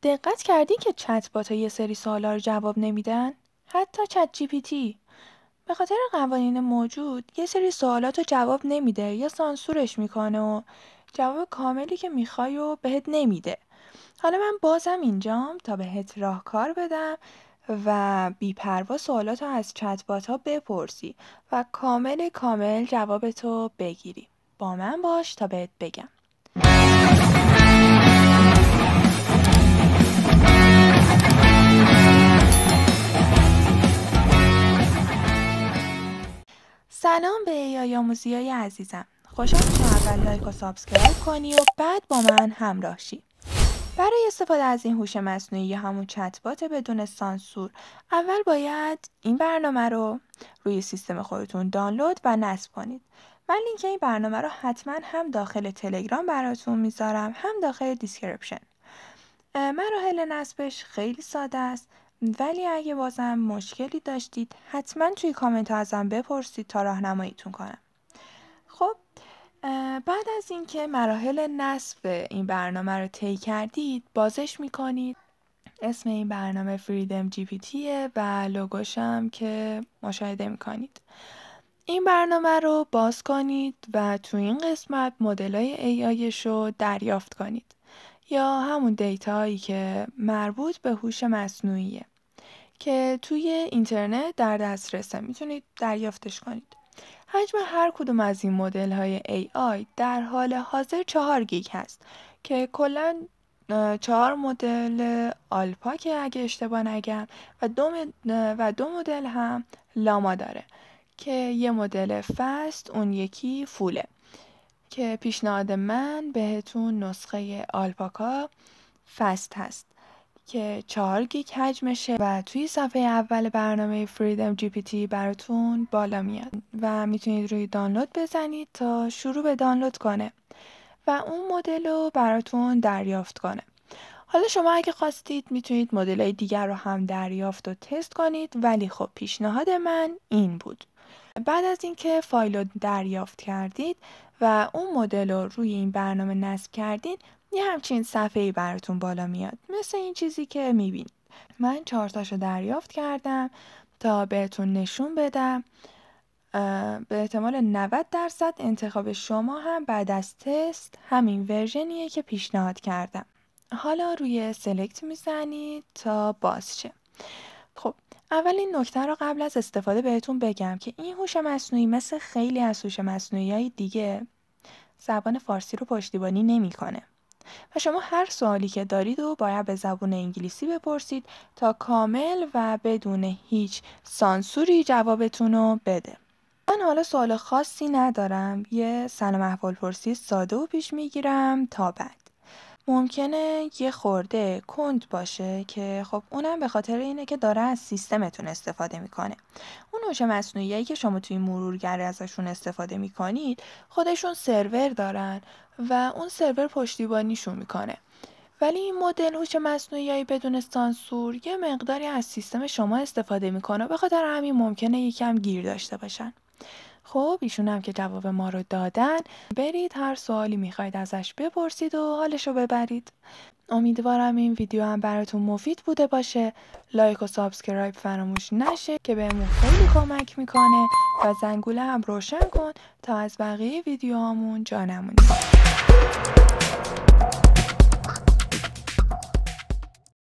دقت کردی که چت بات یه سری سوالا رو جواب نمیدن؟ حتی چت جی پی تی به خاطر قوانین موجود یه سری سوالات رو جواب نمیده یا سانسورش میکنه و جواب کاملی که میخوای و بهت نمیده. حالا من بازم اینجام تا بهت راهکار بدم و بی‌پروا سوالاتو از چت بات ها بپرسی و کامل جوابتو بگیری. با من باش تا بهت بگم. سلام به AI آموزیای عزیزم. خوشحال میشم اول لایک و سابسکرایب کنی و بعد با من همراه شی. برای استفاده از این هوش مصنوعی یا همون چت بات بدون سانسور، اول باید این برنامه رو روی سیستم خودتون دانلود و نصب کنید. من لینک این برنامه رو حتما هم داخل تلگرام براتون میذارم، هم داخل دیسکریپشن. مراحل نصبش خیلی ساده است، ولی اگه بازم مشکلی داشتید حتما توی کامنت ها ازم بپرسید تا راهنماییتون کنم. خب بعد از اینکه مراحل نصب این برنامه رو طی کردید، بازش میکنید. اسم این برنامه فریدم جی پی تیه و لوگوش هم که مشاهده میکنید. این برنامه رو باز کنید و توی این قسمت مدل‌های AI رو دریافت کنید یا همون دیتایی که مربوط به هوش مصنوعیه که توی اینترنت در دسترسه، میتونید دریافتش کنید. حجم هر کدوم از این مدل های AI در حال حاضر 4 گیگ هست که کلا 4 مدل آلپا که اگه اشتباه نگم و دو مدل هم لاما داره که یه مدل فست، اون یکی فوله، که پیشنهاد من بهتون نسخه آلپاکا فست هست که 4 گیگ حجمشه و توی صفحه اول برنامه فریدم جی پی تی براتون بالا میاد و میتونید روی دانلود بزنید تا شروع به دانلود کنه و اون مدل رو براتون دریافت کنه. حالا شما اگه خواستید میتونید مدل‌های دیگر رو هم دریافت و تست کنید، ولی خب پیشنهاد من این بود. بعد از اینکه فایل رو دریافت کردید و اون مدل رو روی این برنامه نصب کردید، یه همچین صفحه‌ای براتون بالا میاد، مثل این چیزی که میبینید. من 4 تاشو دریافت کردم تا بهتون نشون بدم. به احتمال 90% انتخاب شما هم بعد از تست همین ورژنیه که پیشنهاد کردم. حالا روی سلکت میزنید تا باز شه. خب اول این نکته رو قبل از استفاده بهتون بگم که این هوش مصنوعی مثل خیلی از هوش مصنوعی‌های دیگه زبان فارسی رو پشتیبانی نمی‌کنه و شما هر سوالی که دارید و باید به زبان انگلیسی بپرسید تا کامل و بدون هیچ سانسوری جوابتون رو بده. من حالا سوال خاصی ندارم، یه سلام احوالپرسی ساده و پیش میگیرم تا بعد. ممکنه یه خورده کند باشه که خب اونم به خاطر اینه که داره از سیستمتون استفاده میکنه. اون هوش مصنوعیایی که شما توی مرورگر ازشون استفاده میکنید خودشون سرور دارن و اون سرور پشتیبانیشون میکنه، ولی این مدل هوش مصنوعیایی بدون سانسور یه مقداری از سیستم شما استفاده میکنه، به خاطر همین ممکنه یکم گیر داشته باشن. خب ایشون هم که جواب ما رو دادن، برید هر سوالی میخواید ازش بپرسید و حالشو ببرید. امیدوارم این ویدیو هم براتون مفید بوده باشه. لایک و سابسکرایب فراموش نشه که بهمون خیلی کمک میکنه و زنگوله هم روشن کن تا از بقیه ویدیوهامون جا نمونید.